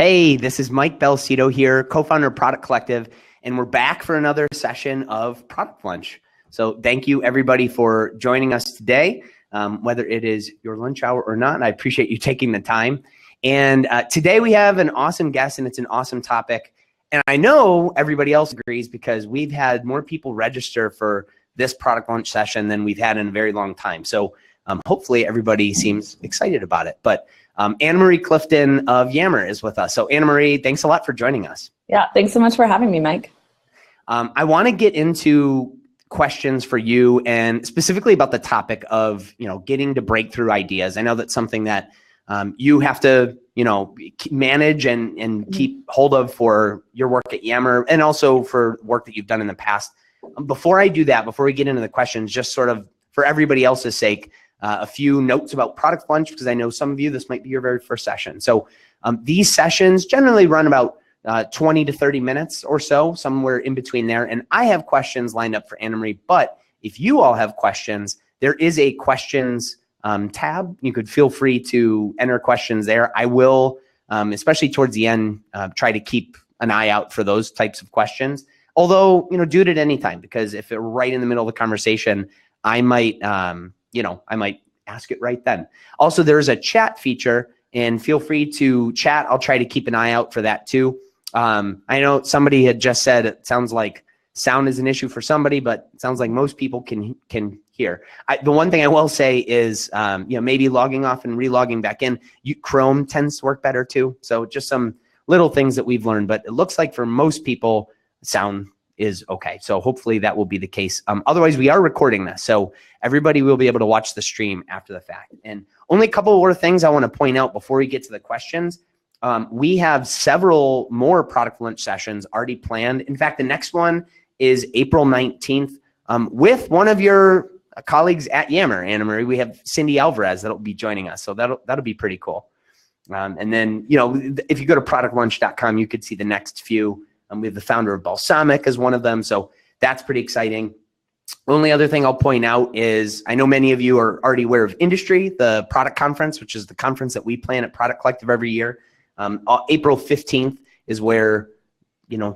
Hey, this is Mike Belcito here, co-founder of Product Collective, and we're back for another session of Product Lunch. So thank you everybody for joining us today, whether it is your lunch hour or not. I appreciate you taking the time. And today we have an awesome guest and it's an awesome topic. And I know everybody else agrees because we've had more people register for this Product Lunch session than we've had in a very long time. So hopefully everybody seems excited about it. But Anna-Marie Clifton of Yammer is with us. So Anna-Marie, thanks a lot for joining us. Yeah, thanks so much for having me, Mike. I want to get into questions for you and specifically about the topic of, getting to breakthrough ideas. I know that's something that you have to, manage and keep hold of for your work at Yammer and also for work that you've done in the past. Before I do that, before we get into the questions, just sort of for everybody else's sake, a few notes about Product Lunch, because I know some of you, this might be your very first session. So these sessions generally run about 20 to 30 minutes or so, somewhere in between there. And I have questions lined up for Anna-Marie, but if you all have questions, there is a questions tab. You could feel free to enter questions there. I will, especially towards the end, try to keep an eye out for those types of questions. Although, do it at any time, because if it's right in the middle of the conversation, I might, I might ask it right then. Also, there's a chat feature, and feel free to chat. I'll try to keep an eye out for that too. I know somebody had just said it sounds like sound is an issue for somebody, but it sounds like most people can hear. The one thing I will say is, maybe logging off and relogging back in. Chrome tends to work better too. So just some little things that we've learned, but it looks like for most people, sound is okay. So hopefully that will be the case. Otherwise, we are recording this, so everybody will be able to watch the stream after the fact. And only a couple more things I want to point out before we get to the questions. We have several more Product Lunch sessions already planned. In fact, the next one is April 19th with one of your colleagues at Yammer, Anna-Marie. We have Cindy Alvarez that'll be joining us, so that'll be pretty cool. And then, if you go to productlunch.com, you could see the next few. We have the founder of Balsamic as one of them, so that's pretty exciting. Only other thing I'll point out is I know many of you are already aware of Industry, the product conference, which is the conference that we plan at Product Collective every year. April 15th is where,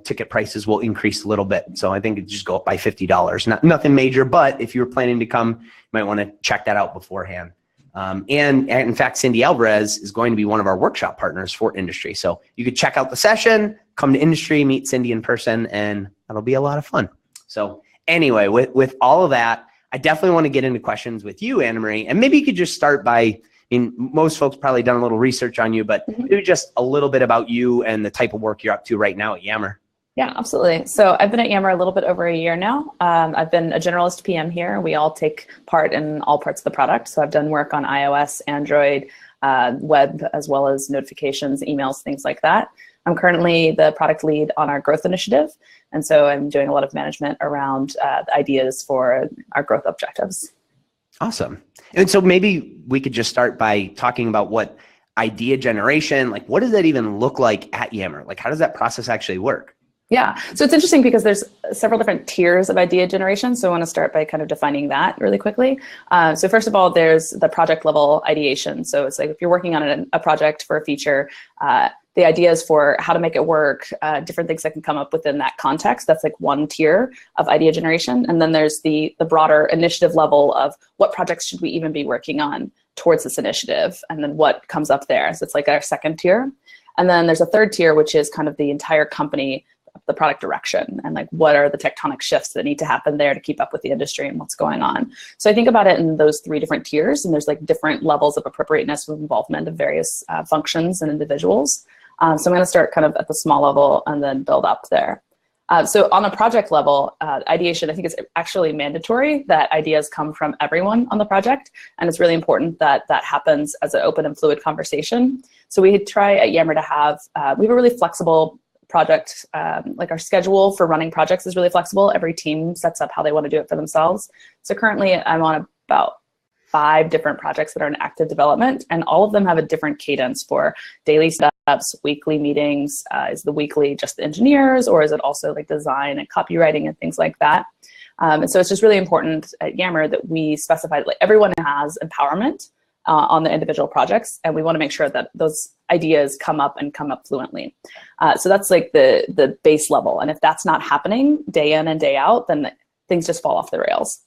ticket prices will increase a little bit. So I think it just go up by $50. Nothing major, but if you're planning to come, you might want to check that out beforehand. And in fact, Cindy Alvarez is going to be one of our workshop partners for Industry. So you could check out the session, come to Industry, meet Cindy in person, and that'll be a lot of fun. So anyway, with all of that, I definitely want to get into questions with you, Anna-Marie. And maybe you could just start by, most folks probably done a little research on you, but maybe just a little bit about you and the type of work you're up to right now at Yammer. Yeah, absolutely. So I've been at Yammer a little bit over a year now. I've been a generalist PM here. We all take part in all parts of the product. So I've done work on iOS, Android, web, as well as notifications, emails, things like that. I'm currently the product lead on our growth initiative. And so I'm doing a lot of management around the ideas for our growth objectives. Awesome. And so maybe we could just start by talking about what idea generation, what does that even look like at Yammer? How does that process actually work? Yeah, so it's interesting because there's several different tiers of idea generation. So I want to start by kind of defining that really quickly. So first of all, there's the project level ideation. So it's like if you're working on a project for a feature, the ideas for how to make it work, different things that can come up within that context. That's one tier of idea generation. And then there's the broader initiative level of what projects should we even be working on towards this initiative, and then what comes up there. So it's our second tier. And then there's a third tier, which is kind of the entire company, the product direction, and what are the tectonic shifts that need to happen there to keep up with the industry and what's going on. So I think about it in those three different tiers, and there's different levels of appropriateness with involvement of various functions and individuals. So I'm going to start kind of at the small level and then build up there. So on a project level, ideation, I think it's actually mandatory that ideas come from everyone on the project, and it's really important that that happens as an open and fluid conversation. So we try at Yammer to have, we have a really flexible project, our schedule for running projects is really flexible. Every team sets up how they want to do it for themselves. So currently I'm on about 5 different projects that are in active development, and all of them have a different cadence for daily steps, weekly meetings. Is the weekly just the engineers, or is it also design and copywriting and things like that? And so it's just really important at Yammer that we specify that everyone has empowerment on the individual projects, and we want to make sure that those ideas come up fluently. So that's like the base level, and if that's not happening day in and day out, then things just fall off the rails.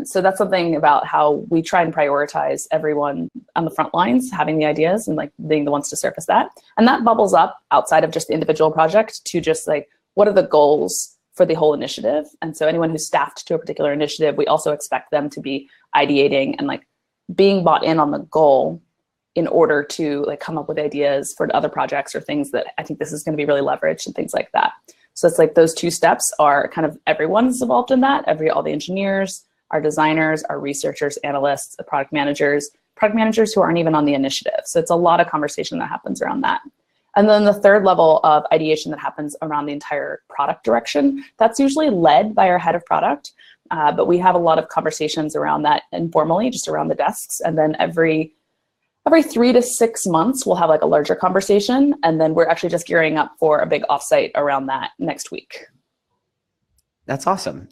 So that's something about how we try and prioritize everyone on the front lines having the ideas and like being the ones to surface that. And that bubbles up outside of just the individual project to just like, what are the goals for the whole initiative? And so anyone who's staffed to a particular initiative, we also expect them to be ideating and like being bought in on the goal in order to like come up with ideas for other projects or things that I think this is going to be really leveraged and things like that. So it's like those two steps are kind of everyone's involved in that. All the engineers, our designers, our researchers, analysts, the product managers who aren't even on the initiative. So it's a lot of conversation that happens around that. And then the third level of ideation that happens around the entire product direction, that's usually led by our head of product. But we have a lot of conversations around that informally, just around the desks. And then every 3 to 6 months, we'll have like a larger conversation. And then we're actually just gearing up for a big offsite around that next week. That's awesome.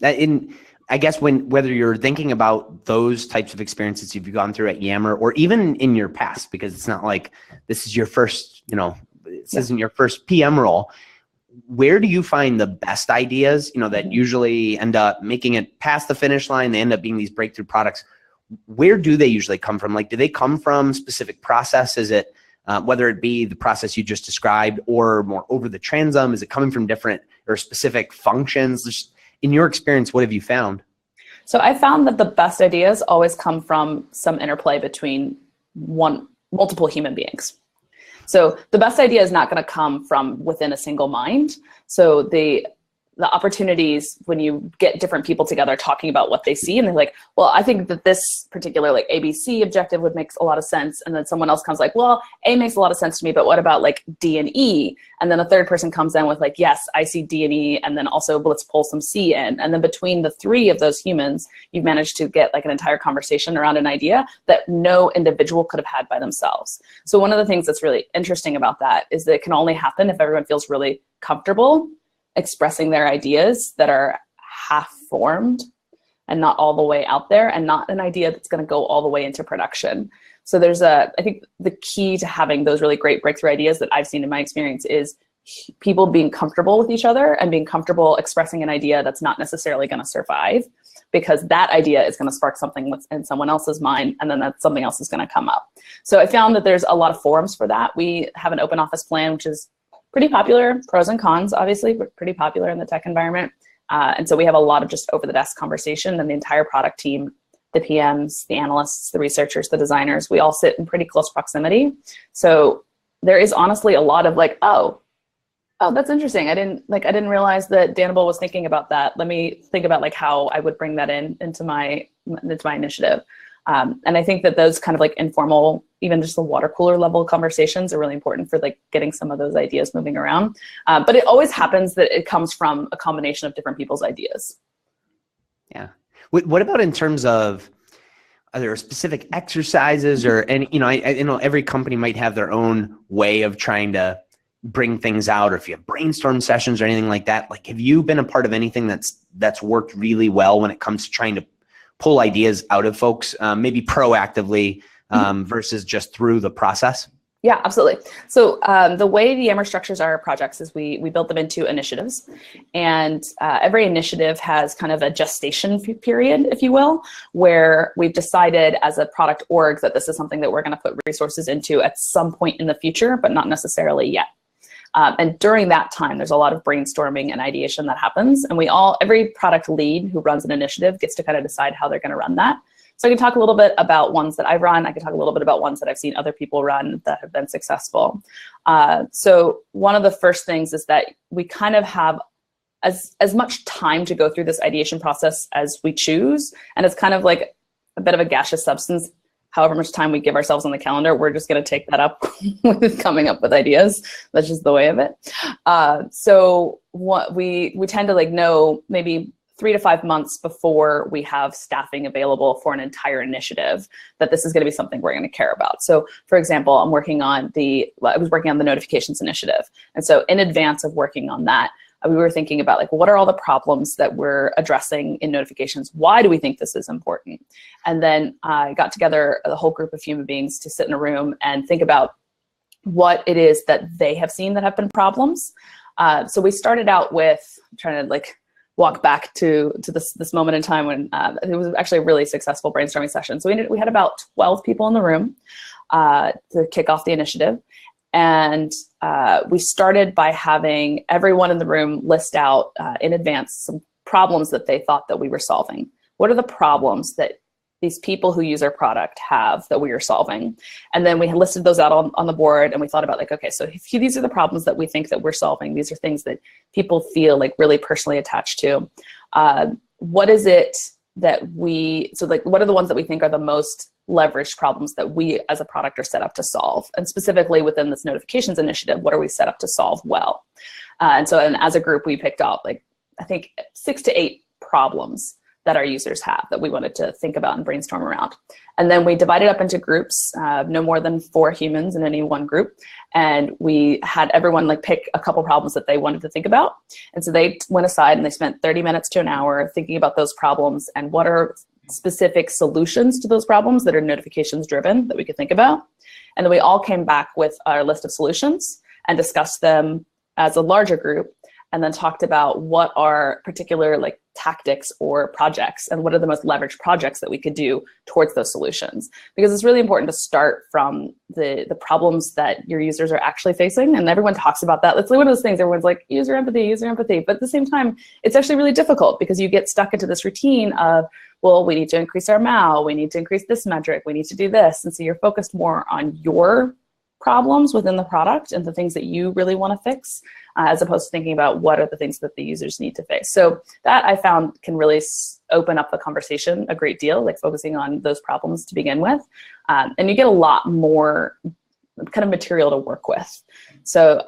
I guess whether you're thinking about those types of experiences you've gone through at Yammer or even in your past, because it's not like this is your first, this isn't your first PM role. Where do you find the best ideas, that usually end up making it past the finish line? They end up being these breakthrough products. Where do they usually come from? Like, do they come from specific process? Is it whether it be the process you just described or more over the transom? Is it coming from different or specific functions? Just in your experience, what have you found? So I found that the best ideas always come from some interplay between multiple human beings. So the best idea is not going to come from within a single mind. So the opportunities when you get different people together talking about what they see and they're like, well, I think that this particular like ABC objective would make a lot of sense. And then someone else comes like, well, A makes a lot of sense to me, but what about like D and E? And then a third person comes in with like, yes, I see D and E. And then also let's pull some C in. And then between the three of those humans, you've managed to get like an entire conversation around an idea that no individual could have had by themselves. So one of the things that's really interesting about that is that it can only happen if everyone feels really comfortable expressing their ideas that are half formed and not all the way out there, and not an idea that's going to go all the way into production. So I think the key to having those really great breakthrough ideas that I've seen in my experience is people being comfortable with each other and being comfortable expressing an idea that's not necessarily going to survive, because that idea is going to spark something in someone else's mind, and then that something else is going to come up. So I found that there's a lot of forums for that. We have an open office plan, which is pretty popular, pros and cons, obviously, but pretty popular in the tech environment. And so we have a lot of just over the desk conversation, and the entire product team, the PMs, the analysts, the researchers, the designers, we all sit in pretty close proximity. So there is honestly a lot of like, oh, that's interesting. I didn't realize that Danable was thinking about that. Let me think about like how I would bring that into my initiative. And I think that those kind of like informal, even just the water cooler level conversations are really important for like getting some of those ideas moving around. But it always happens that it comes from a combination of different people's ideas. Yeah. What about in terms of, are there specific exercises or any, I know every company might have their own way of trying to bring things out, or if you have brainstorm sessions or anything like that. Like, have you been a part of anything that's worked really well when it comes to trying to pull ideas out of folks, maybe proactively versus just through the process? Yeah, absolutely. So the way the Yammer structures our projects is we build them into initiatives, and every initiative has kind of a gestation period, if you will, where we've decided as a product org that this is something that we're going to put resources into at some point in the future, but not necessarily yet. And during that time, there's a lot of brainstorming and ideation that happens. And every product lead who runs an initiative gets to kind of decide how they're going to run that. So I can talk a little bit about ones that I've run. I can talk a little bit about ones that I've seen other people run that have been successful. So one of the first things is that we kind of have as much time to go through this ideation process as we choose. And it's kind of like a bit of a gaseous substance. However much time we give ourselves on the calendar, we're just going to take that up with coming up with ideas. That's just the way of it. So what we tend to like know maybe 3 to 5 months before we have staffing available for an entire initiative that this is going to be something we're going to care about. So for example, I was working on the notifications initiative. And so in advance of working on that, we were thinking about like, what are all the problems that we're addressing in notifications? Why do we think this is important? And then I got together the whole group of human beings to sit in a room and think about what it is that they have seen that have been problems. So we started out with trying to like walk back to this moment in time when it was actually a really successful brainstorming session. So we had about 12 people in the room to kick off the initiative. And we started by having everyone in the room list out in advance some problems that they thought that we were solving. What are the problems that these people who use our product have that we are solving? And then we listed those out on the board, and we thought about like, okay, so if these are the problems that we think that we're solving, these are things that people feel like really personally attached to. What is it that what are the ones that we think are the most leveraged problems that we as a product are set up to solve? And specifically within this notifications initiative, what are we set up to solve well? And as a group, we picked out like, I think 6 to 8 problems that our users have that we wanted to think about and brainstorm around. And then we divided up into groups, no more than 4 humans in any one group. And we had everyone like pick a couple problems that they wanted to think about. And so they went aside and they spent 30 minutes to an hour thinking about those problems and what are specific solutions to those problems that are notifications driven that we could think about. And then we all came back with our list of solutions and discussed them as a larger group, and then talked about what are particular like tactics or projects and what are the most leveraged projects that we could do towards those solutions. Because it's really important to start from the problems that your users are actually facing. And everyone talks about that. It's like one of those things, everyone's like, user empathy. But at the same time, it's actually really difficult because you get stuck into this routine of, well, we need to increase our MAU, we need to increase this metric, we need to do this. And so you're focused more on your problems within the product and the things that you really want to fix, as opposed to thinking about what are the things that the users need to face. So that I found can really open up the conversation a great deal, like focusing on those problems to begin with. And you get a lot more kind of material to work with. So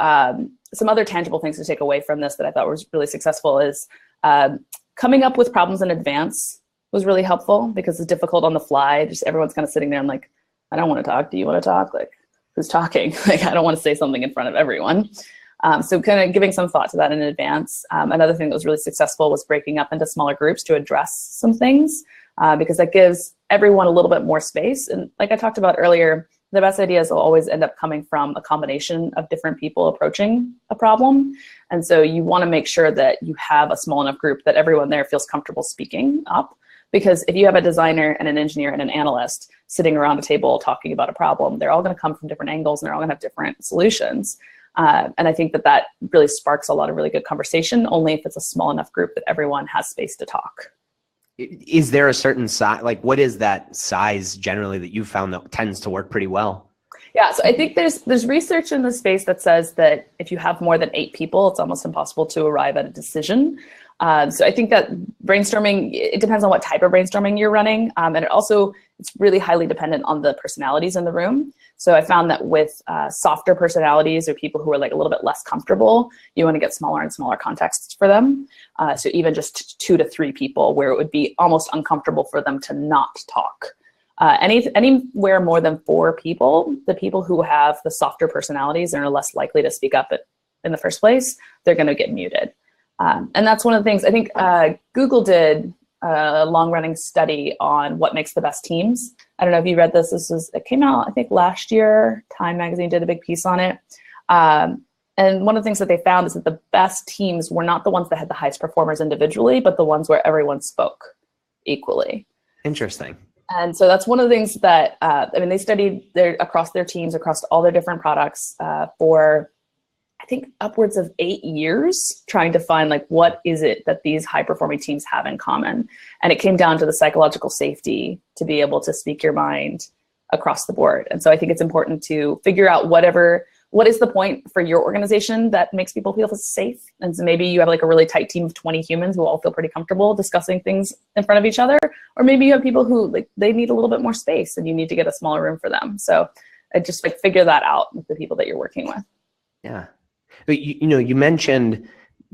some other tangible things to take away from this that I thought was really successful is coming up with problems in advance was really helpful because it's difficult on the fly. Just everyone's kind of sitting there and like, I don't want to talk. Do you want to talk? Like, who's talking? Like, I don't want to say something in front of everyone. So kind of giving some thought to that in advance. Another thing that was really successful was breaking up into smaller groups to address some things, because that gives everyone a little bit more space. And like I talked about earlier, the best ideas will always end up coming from a combination of different people approaching a problem. And so you want to make sure that you have a small enough group that everyone there feels comfortable speaking up. Because if you have a designer and an engineer and an analyst sitting around a table talking about a problem, they're all going to come from different angles and they're all going to have different solutions. And I think that really sparks a lot of really good conversation, only if it's a small enough group that everyone has space to talk. Is there a certain size, like what is that size generally that you found that tends to work pretty well? Yeah, so I think there's research in the space that says that if you have more than 8 people, it's almost impossible to arrive at a decision. So I think that brainstorming, it depends on what type of brainstorming you're running. And it's really highly dependent on the personalities in the room. So I found that with softer personalities or people who are like a little bit less comfortable, you want to get smaller and smaller contexts for them. So even just 2 to 3 people where it would be almost uncomfortable for them to not talk. Anywhere more than 4 people, the people who have the softer personalities and are less likely to speak up in the first place, they're going to get muted. And that's one of the things, I think Google did a long-running study on what makes the best teams. I don't know if you read this. It came out, I think, last year. Time magazine did a big piece on it. And one of the things that they found is that the best teams were not the ones that had the highest performers individually, but the ones where everyone spoke equally. Interesting. And so that's one of the things that, they studied across their teams, across all their different products for, I think, upwards of 8 years, trying to find like, what is it that these high performing teams have in common? And it came down to the psychological safety to be able to speak your mind across the board. And so I think it's important to figure out what is the point for your organization that makes people feel safe. And so maybe you have like a really tight team of 20 humans who all feel pretty comfortable discussing things in front of each other. Or maybe you have people who like, they need a little bit more space and you need to get a smaller room for them. So I just like figure that out with the people that you're working with. Yeah. But you mentioned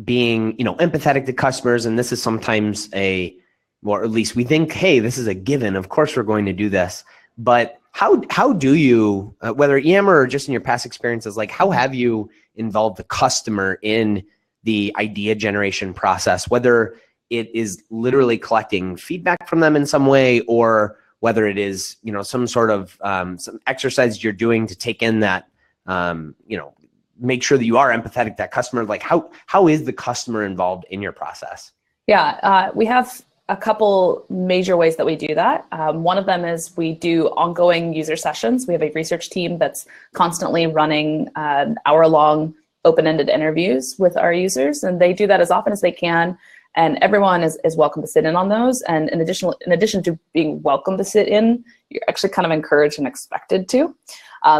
being, empathetic to customers, and this is sometimes or at least we think, hey, this is a given. Of course, we're going to do this. But how do you, whether at Yammer or just in your past experiences, like how have you involved the customer in the idea generation process, whether it is literally collecting feedback from them in some way, or whether it is, some sort of some exercise you're doing to take in that, make sure that you are empathetic to that customer. Like how is the customer involved in your process? Yeah, we have a couple major ways that we do that. One of them is we do ongoing user sessions. We have a research team that's constantly running hour-long open-ended interviews with our users, and they do that as often as they can. And everyone is welcome to sit in on those. And in addition to being welcome to sit in, you're actually kind of encouraged and expected to.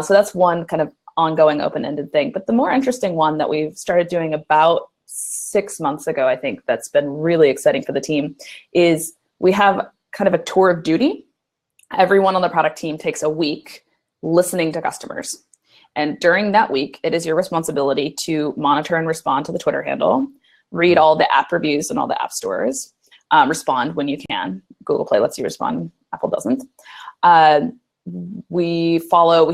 So that's one kind of ongoing open-ended thing. But the more interesting one that we've started doing about 6 months ago, I think, that's been really exciting for the team, is we have kind of a tour of duty. Everyone on the product team takes a week listening to customers. And during that week, it is your responsibility to monitor and respond to the Twitter handle, read all the app reviews in all the app stores, respond when you can. Google Play lets you respond, Apple doesn't. We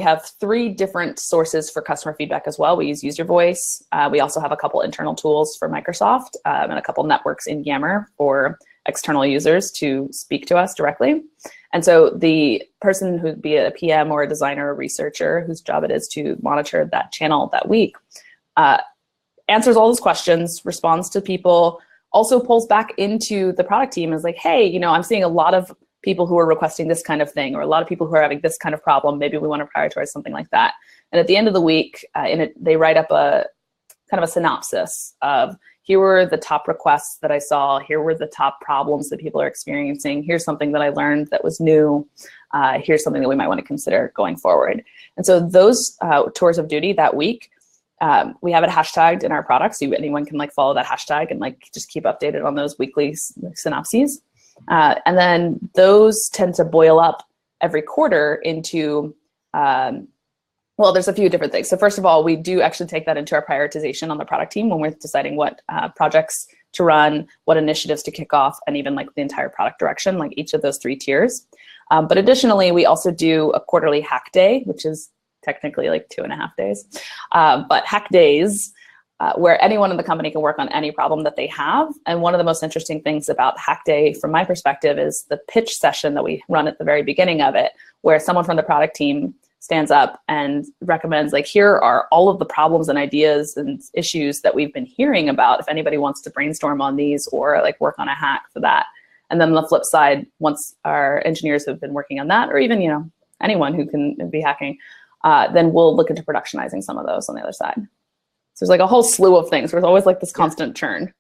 have 3 different sources for customer feedback as well. We use user voice. We also have a couple internal tools for Microsoft and a couple networks in Yammer for external users to speak to us directly. And so the person who'd be a PM or a designer or researcher whose job it is to monitor that channel that week answers all those questions, responds to people, also pulls back into the product team and is like, hey, I'm seeing a lot of people who are requesting this kind of thing, or a lot of people who are having this kind of problem. Maybe we want to prioritize something like that. And at the end of the week, they write up a kind of a synopsis of, here were the top requests that I saw, here were the top problems that people are experiencing, here's something that I learned that was new, here's something that we might want to consider going forward. And so those tours of duty that week, we have it hashtagged in our product, so anyone can follow that hashtag and just keep updated on those weekly synopses. And then those tend to boil up every quarter into, there's a few different things. So first of all, we do actually take that into our prioritization on the product team when we're deciding what projects to run, what initiatives to kick off, and even the entire product direction, each of those 3 tiers. But additionally, we also do a quarterly hack day, which is technically 2.5 days, but hack days, where anyone in the company can work on any problem that they have. And one of the most interesting things about Hack Day, from my perspective, is the pitch session that we run at the very beginning of it, where someone from the product team stands up and recommends, here are all of the problems and ideas and issues that we've been hearing about, if anybody wants to brainstorm on these or work on a hack for that. And then on the flip side, once our engineers have been working on that, or even anyone who can be hacking, then we'll look into productionizing some of those on the other side. So there's a whole slew of things. There's always this constant churn.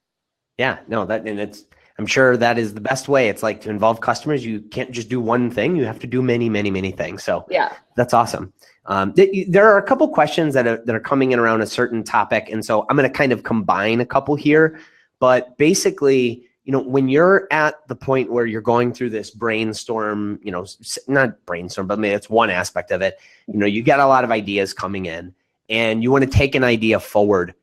Yeah, no, I'm sure that is the best way. It's to involve customers. You can't just do one thing. You have to do many, many, many things. So yeah, that's awesome. There are a couple questions that are coming in around a certain topic. And so I'm going to kind of combine a couple here, but basically, when you're at the point where you're going through this brainstorm, not brainstorm, but maybe it's one aspect of it, you get a lot of ideas coming in, and you want to take an idea forward.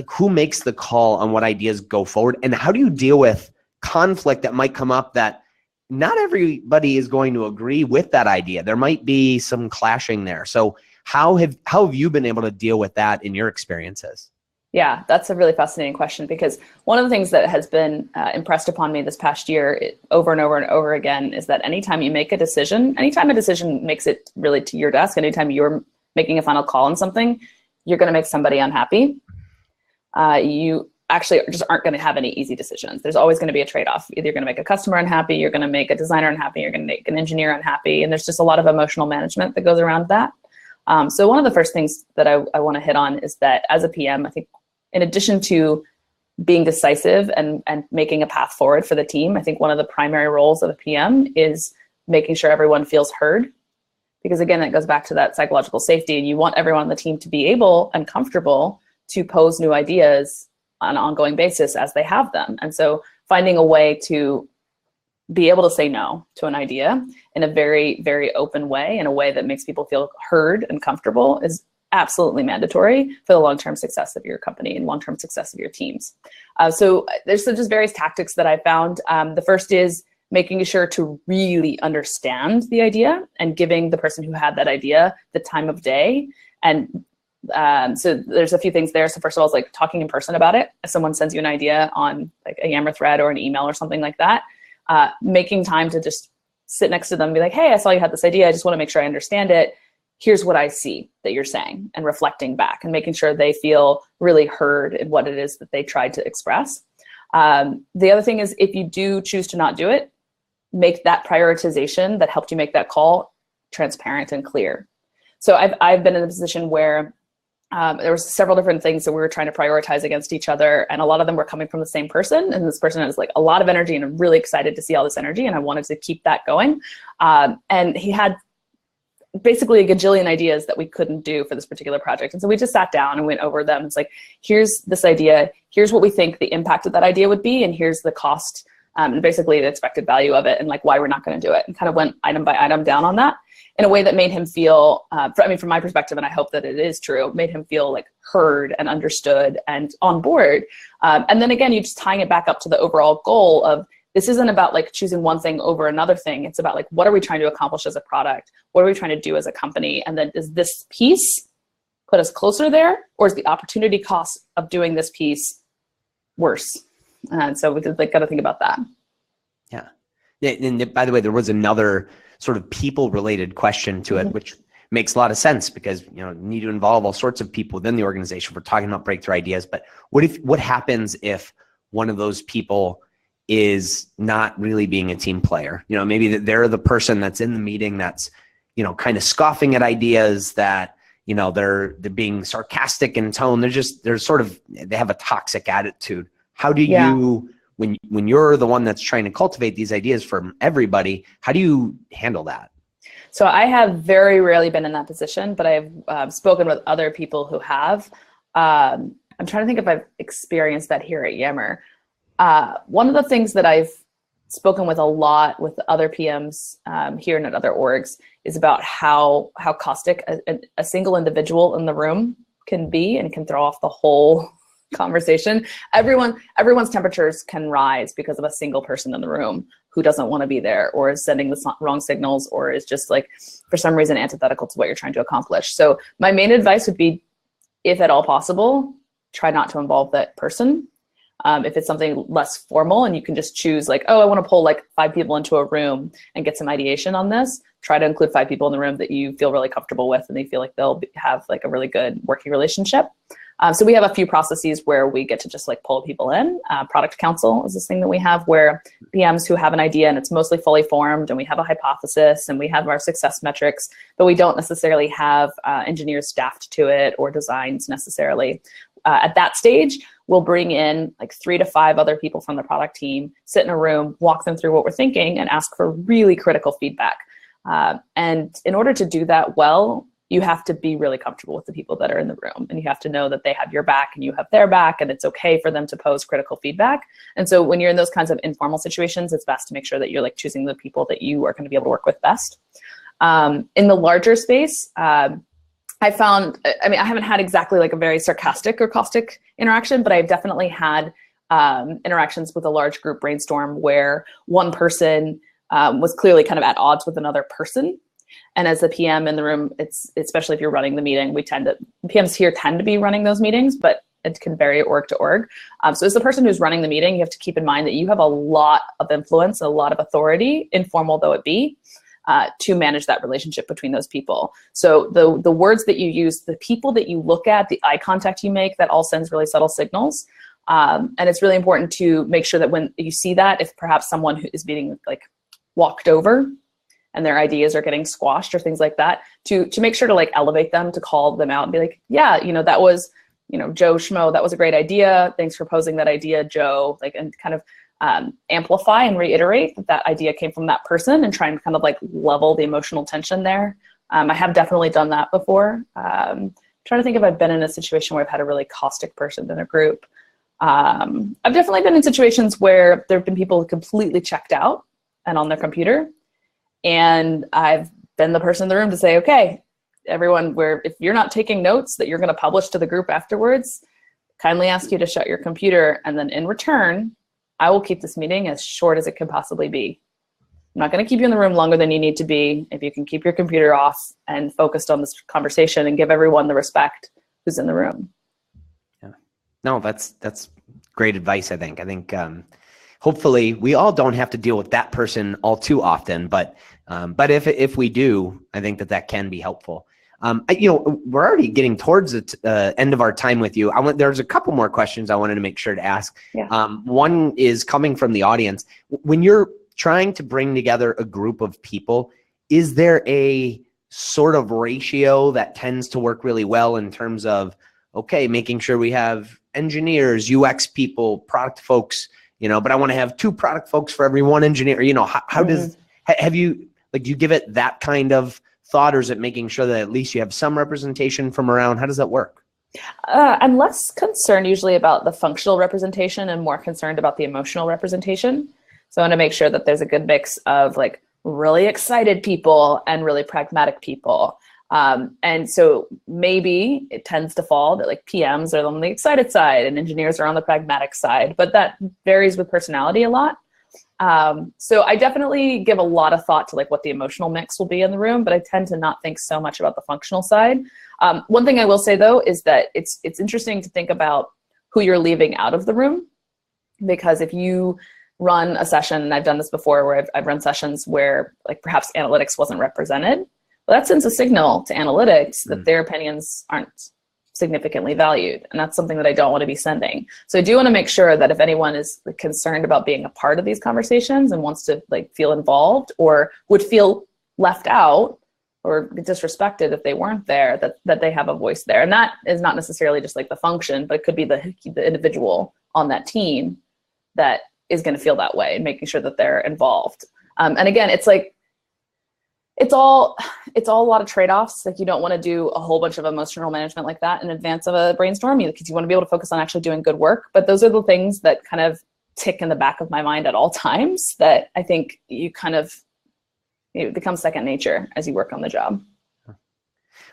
Who makes the call on what ideas go forward? And how do you deal with conflict that might come up that not everybody is going to agree with that idea? There might be some clashing there. So how have you been able to deal with that in your experiences? Yeah, that's a really fascinating question, because one of the things that has been impressed upon me this past year over and over and over again is that anytime you make a decision, anytime a decision makes it really to your desk, anytime you're making a final call on something, you're going to make somebody unhappy. You actually just aren't going to have any easy decisions. There's always going to be a trade-off. Either you're going to make a customer unhappy, you're going to make a designer unhappy, you're going to make an engineer unhappy, and there's just a lot of emotional management that goes around that. So one of the first things that I want to hit on is that as a PM, I think in addition to being decisive and making a path forward for the team, I think one of the primary roles of a PM is making sure everyone feels heard. Because again, that goes back to that psychological safety, and you want everyone on the team to be able and comfortable to pose new ideas on an ongoing basis as they have them. And so finding a way to be able to say no to an idea in a very, very open way, in a way that makes people feel heard and comfortable, is absolutely mandatory for the long-term success of your company and long-term success of your teams. So there's just various tactics that I found. The first is making sure to really understand the idea and giving the person who had that idea the time of day, and So there's a few things there. So first of all, it's like talking in person about it. If someone sends you an idea on like a Yammer thread or an email or something like that, making time to just sit next to them and be like, hey, I saw you had this idea. I just want to make sure I understand it. Here's what I see that you're saying, and reflecting back and making sure they feel really heard in what it is that they tried to express. The other thing is, if you do choose to not do it, make that prioritization that helped you make that call transparent and clear. So I've been in a position where there was several different things that we were trying to prioritize against each other, and a lot of them were coming from the same person. And this person has like a lot of energy, and I'm really excited to see all this energy, and I wanted to keep that going. And he had basically a gajillion ideas that we couldn't do for this particular project. And so we just sat down and went over them. It's like, here's this idea, here's what we think the impact of that idea would be, and here's the cost, and basically the expected value of it, and like why we're not going to do it, and kind of went item by item down on that in a way that made him feel, from my perspective, and I hope that it is true, made him feel like heard and understood and on board. And then again, you just tying it back up to the overall goal of, this isn't about like choosing one thing over another thing. It's about like, what are we trying to accomplish as a product? What are we trying to do as a company? And then does this piece put us closer there, or is the opportunity cost of doing this piece worse? And so we like got to think about that. Yeah. And by the way, there was another sort of people related question to it, which makes a lot of sense, because, you know, you need to involve all sorts of people within the organization. We're talking about breakthrough ideas, but what happens if one of those people is not really being a team player? You know, maybe they're the person that's in the meeting that's, you know, kind of scoffing at ideas, that, you know, they're being sarcastic in tone. They have a toxic attitude. How do you, when you're the one that's trying to cultivate these ideas from everybody, how do you handle that? So I have very rarely been in that position, but I've spoken with other people who have. I'm trying to think if I've experienced that here at Yammer. One of the things that I've spoken with a lot with other PMs here and at other orgs is about how caustic a single individual in the room can be, and can throw off the whole conversation. Everyone's temperatures can rise because of a single person in the room who doesn't want to be there, or is sending the wrong signals, or is just like, for some reason, antithetical to what you're trying to accomplish. So my main advice would be, if at all possible, try not to involve that person. If it's something less formal and you can just choose like, oh, I want to pull like 5 people into a room and get some ideation on this, try to include 5 people in the room that you feel really comfortable with and they feel like they'll have like a really good working relationship. So we have a few processes where we get to just like pull people in. Product council is this thing that we have where PMs who have an idea and it's mostly fully formed, and we have a hypothesis and we have our success metrics, but we don't necessarily have engineers staffed to it or designs necessarily. At that stage, we'll bring in like 3 to 5 other people from the product team, sit in a room, walk them through what we're thinking, and ask for really critical feedback. And in order to do that well, you have to be really comfortable with the people that are in the room, and you have to know that they have your back and you have their back, and it's okay for them to pose critical feedback. And so when you're in those kinds of informal situations, it's best to make sure that you're like choosing the people that you are going to be able to work with best. In the larger space, I found, I mean, I haven't had exactly like a very sarcastic or caustic interaction, but I've definitely had interactions with a large group brainstorm where one person was clearly kind of at odds with another person. And as the PM in the room, it's especially if you're running the meeting, PMs here tend to be running those meetings, but it can vary org to org. So as the person who's running the meeting, you have to keep in mind that you have a lot of influence, a lot of authority, informal though it be, to manage that relationship between those people. So the words that you use, the people that you look at, the eye contact you make, that all sends really subtle signals. And it's really important to make sure that when you see that, if perhaps someone who is being like walked over and their ideas are getting squashed or things like that, to make sure to like elevate them, to call them out and be like, yeah, you know, that was, you know, Joe Schmo, that was a great idea. Thanks for posing that idea, Joe. Like, and kind of amplify and reiterate that idea came from that person, and try and kind of like level the emotional tension there. I have definitely done that before. Trying to think if I've been in a situation where I've had a really caustic person in a group. I've definitely been in situations where there have been people completely checked out and on their computer. And I've been the person in the room to say, okay, everyone, if you're not taking notes that you're going to publish to the group afterwards, kindly ask you to shut your computer. And then in return, I will keep this meeting as short as it can possibly be. I'm not going to keep you in the room longer than you need to be. If you can keep your computer off and focused on this conversation and give everyone the respect who's in the room. Yeah. No, that's great advice, I think. Hopefully we all don't have to deal with that person all too often, but if we do, I think that can be helpful. We're already getting towards the end of our time with you. There's a couple more questions I wanted to make sure to ask. Yeah. One is coming from the audience. When you're trying to bring together a group of people, is there a sort of ratio that tends to work really well in terms of, okay, making sure we have engineers, UX people, product folks, but I want to have 2 product folks for every 1 engineer. How does, have you, do you give it that kind of thought, or is it making sure that at least you have some representation from around? How does that work? I'm less concerned usually about the functional representation and more concerned about the emotional representation. So I want to make sure that there's a good mix of like really excited people and really pragmatic people. And so maybe it tends to fall that like PMs are on the excited side and engineers are on the pragmatic side, but that varies with personality a lot. So I definitely give a lot of thought to like what the emotional mix will be in the room, but I tend to not think so much about the functional side. One thing I will say though, is that it's interesting to think about who you're leaving out of the room, because if you run a session, and I've done this before where I've run sessions where like perhaps analytics wasn't represented, well, that sends a signal to analytics that their opinions aren't significantly valued. And that's something that I don't want to be sending. So I do want to make sure that if anyone is concerned about being a part of these conversations and wants to like feel involved or would feel left out or disrespected if they weren't there, that they have a voice there. And that is not necessarily just like the function, but it could be the individual on that team that is going to feel that way and making sure that they're involved. And again, it's like, it's all a lot of trade-offs. Like you don't want to do a whole bunch of emotional management like that in advance of a brainstorm, because you want to be able to focus on actually doing good work. But those are the things that kind of tick in the back of my mind at all times that I think it becomes second nature as you work on the job.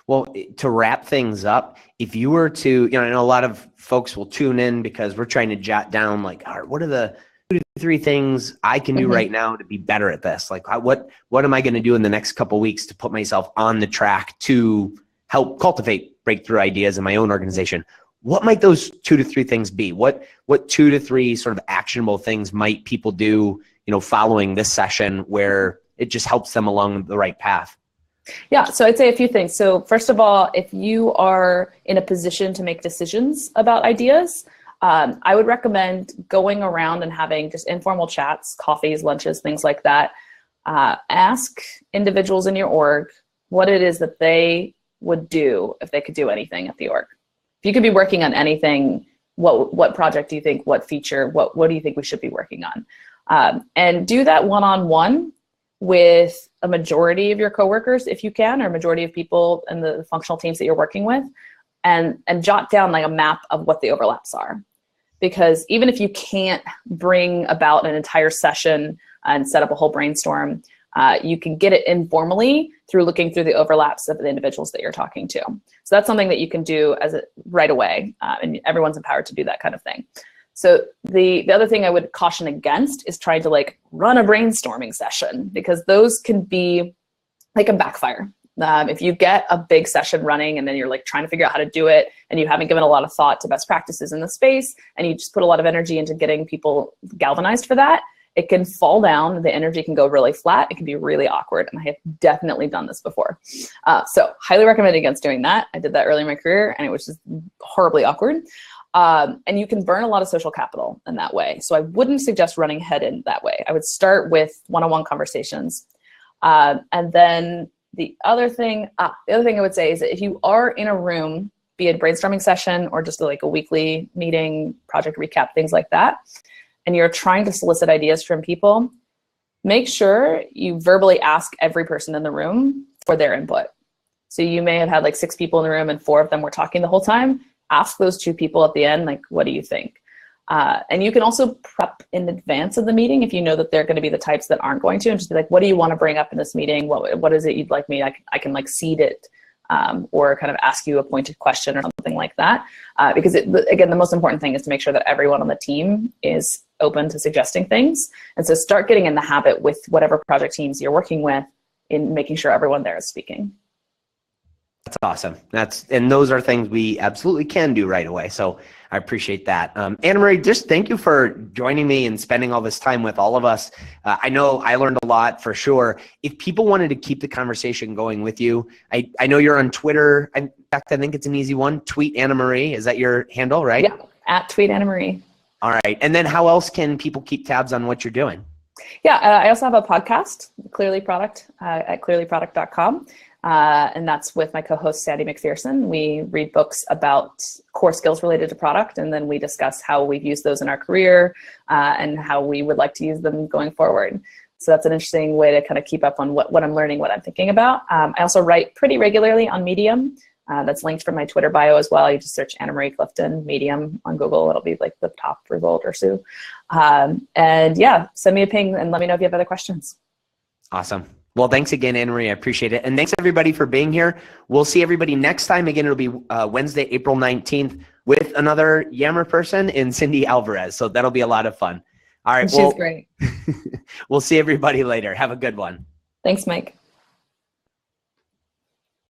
Well, to wrap things up, if you were to, I know a lot of folks will tune in because we're trying to jot down like, all right, what are the 2 to 3 things I can do right now to be better at this? Like what am I going to do in the next couple of weeks to put myself on the track to help cultivate breakthrough ideas in my own organization? What might those 2 to 3 things be? What 2 to 3 sort of actionable things might people do, following this session where it just helps them along the right path? Yeah, so I'd say a few things. So first of all, if you are in a position to make decisions about ideas, I would recommend going around and having just informal chats, coffees, lunches, things like that. Ask individuals in your org what it is that they would do if they could do anything at the org. If you could be working on anything, what project do you think, what feature, what do you think we should be working on? And do that one-on-one with a majority of your coworkers if you can, or a majority of people in the functional teams that you're working with, and jot down like a map of what the overlaps are. Because even if you can't bring about an entire session and set up a whole brainstorm, you can get it informally through looking through the overlaps of the individuals that you're talking to. So that's something that you can do right away, and everyone's empowered to do that kind of thing. So the other thing I would caution against is trying to like run a brainstorming session, because those can backfire. If you get a big session running and then you're like trying to figure out how to do it and you haven't given a lot of thought to best practices in the space and you just put a lot of energy into getting people galvanized for that, it can fall down. The energy can go really flat. It can be really awkward. And I have definitely done this before. So highly recommend against doing that. I did that early in my career and it was just horribly awkward. And you can burn a lot of social capital in that way. So I wouldn't suggest running head in that way. I would start with one-on-one conversations. And then the other thing I would say is that if you are in a room, be it a brainstorming session or just like a weekly meeting, project recap, things like that, and you're trying to solicit ideas from people, make sure you verbally ask every person in the room for their input. So you may have had like 6 people in the room and 4 of them were talking the whole time. Ask those 2 people at the end, like, what do you think? And you can also prep in advance of the meeting if you know that they're going to be the types that aren't going to, and just be like, what do you want to bring up in this meeting? What is it you'd like me? I can like seed it, or kind of ask you a pointed question or something like that. Because again, the most important thing is to make sure that everyone on the team is open to suggesting things. And so start getting in the habit with whatever project teams you're working with in making sure everyone there is speaking. That's awesome. And those are things we absolutely can do right away. So I appreciate that. Anna Marie, just thank you for joining me and spending all this time with all of us. I know I learned a lot for sure. If people wanted to keep the conversation going with you, I know you're on Twitter. In fact, I think it's an easy one. Tweet Anna Marie. Is that your handle, right? Yeah, at Tweet Anna Marie. All right. And then how else can people keep tabs on what you're doing? Yeah, I also have a podcast, Clearly Product, at clearlyproduct.com. And that's with my co-host, Sandy McPherson. We read books about core skills related to product, and then we discuss how we've used those in our career and how we would like to use them going forward. So that's an interesting way to kind of keep up on what I'm learning, what I'm thinking about. I also write pretty regularly on Medium. That's linked from my Twitter bio as well. You just search Anna Marie Clifton, Medium on Google. It'll be like the top result or so. And yeah, send me a ping and let me know if you have other questions. Awesome. Well, thanks again, Anna Marie. I appreciate it. And thanks everybody for being here. We'll see everybody next time. Again, it'll be Wednesday, April 19th with another Yammer person in Cindy Alvarez. So that'll be a lot of fun. All right. She's great. We'll see everybody later. Have a good one. Thanks, Mike.